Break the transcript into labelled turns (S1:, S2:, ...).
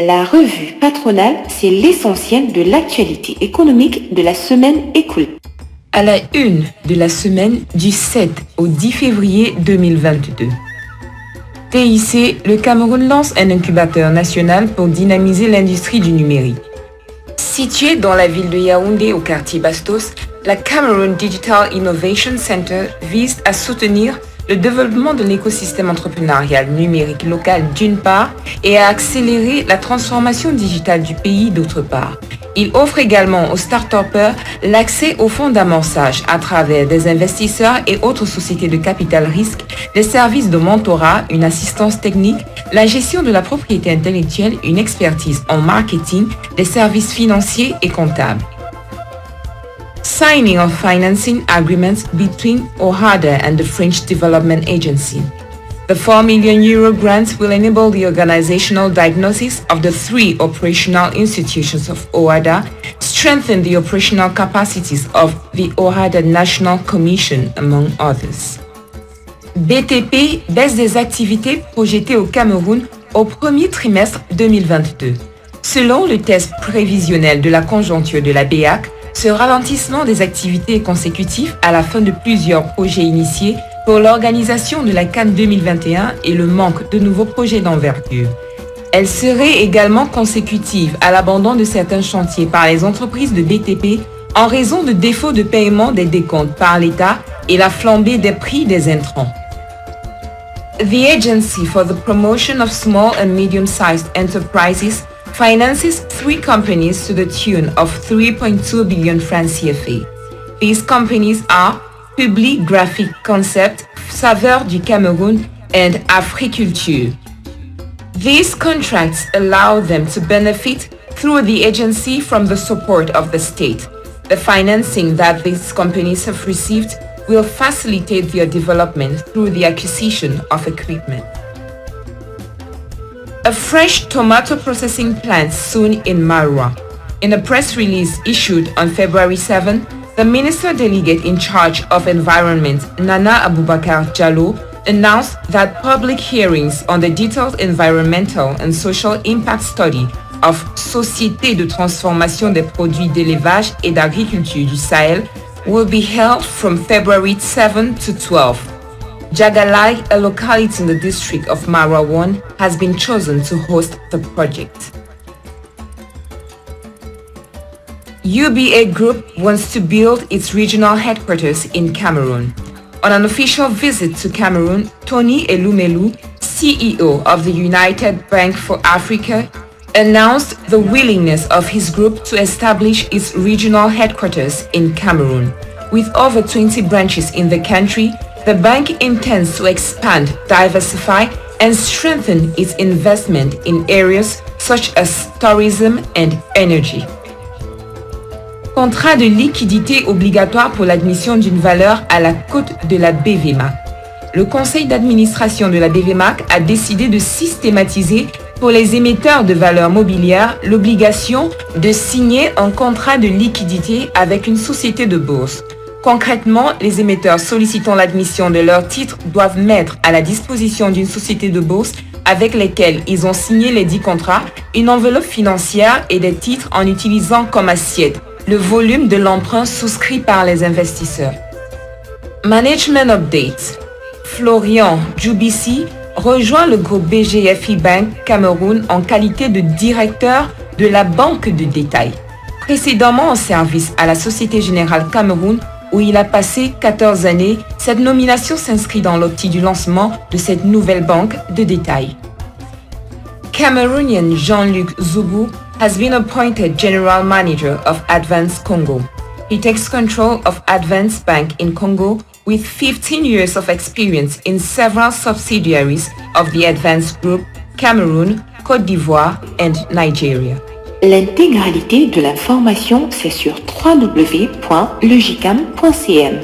S1: La revue patronale, c'est l'essentiel de l'actualité économique de la semaine écoulée.
S2: À la une de la semaine du 7 au 10 février 2022. TIC, le Cameroun lance un incubateur national pour dynamiser l'industrie du numérique. Située dans la ville de Yaoundé au quartier Bastos, la Cameroon Digital Innovation Center vise à soutenir le développement de l'écosystème entrepreneurial numérique local d'une part et à accélérer la transformation digitale du pays d'autre part. Il offre également aux start-upers l'accès aux fonds d'amorçage à travers des investisseurs et autres sociétés de capital risque, des services de mentorat, une assistance technique, la gestion de la propriété intellectuelle, une expertise en marketing, des services financiers et comptables. Signing of financing agreements between OHADA and the French Development Agency. The €4 million grant will enable the organizational diagnosis of the 3 operational institutions of OHADA, strengthen the operational capacities of the OHADA National Commission, among others. BTP baisse des activités projetées au Cameroun au premier trimestre 2022. Selon le test prévisionnel de la conjoncture de la BEAC, ce ralentissement des activités est consécutif à la fin de plusieurs projets initiés pour l'organisation de la Cannes 2021 et le manque de nouveaux projets d'envergure. Elle serait également consécutive à l'abandon de certains chantiers par les entreprises de BTP en raison de défauts de paiement des décomptes par l'État et la flambée des prix des intrants. The Agency for the Promotion of Small and Medium-Sized Enterprises finances 3 companies to the tune of 3.2 billion francs CFA. These companies are Public Graphic Concept, Saveur du Cameroun, and Africulture. These contracts allow them to benefit through the agency from the support of the state. The financing that these companies have received will facilitate their development through the acquisition of equipment. A fresh tomato processing plant soon in Marwa. In a press release issued on February 7, the Minister Delegate in charge of Environment, Nana Aboubakar Diallo, announced that public hearings on the detailed environmental and social impact study of Société de transformation des produits d'élevage et d'agriculture du Sahel will be held from February 7 to 12. Jagalai, a locality in the district of Marwa 1, has been chosen to host the project. UBA Group wants to build its regional headquarters in Cameroon. On an official visit to Cameroon, Tony Elumelu, CEO of the United Bank for Africa, announced the willingness of his group to establish its regional headquarters in Cameroon. With over 20 branches in the country, the bank intends to expand, diversify, and strengthen its investment in areas such as tourism and energy. Contrat de liquidité obligatoire pour l'admission d'une valeur à la cote de la BVMAC. Le conseil d'administration de la BVMAC a décidé de systématiser pour les émetteurs de valeurs mobilières l'obligation de signer un contrat de liquidité avec une société de bourse. Concrètement, les émetteurs sollicitant l'admission de leurs titres doivent mettre à la disposition d'une société de bourse avec lesquelles ils ont signé les 10 contrats une enveloppe financière et des titres en utilisant comme assiette le volume de l'emprunt souscrit par les investisseurs. Management Update. Florian Djoubissi rejoint le groupe BGFI Bank Cameroun en qualité de directeur de la banque de détail. Précédemment en service à la Société Générale Cameroun, où il a passé 14 années, cette nomination s'inscrit dans l'optique du lancement de cette nouvelle banque de détail. Cameroonian Jean-Luc Zougou has been appointed General Manager of Advance Congo. He takes control of Advance Bank in Congo with 15 years of experience in several subsidiaries of the Advance Group, Cameroon, Côte d'Ivoire and Nigeria.
S1: L'intégralité de l'information, c'est sur www.legicam.cm.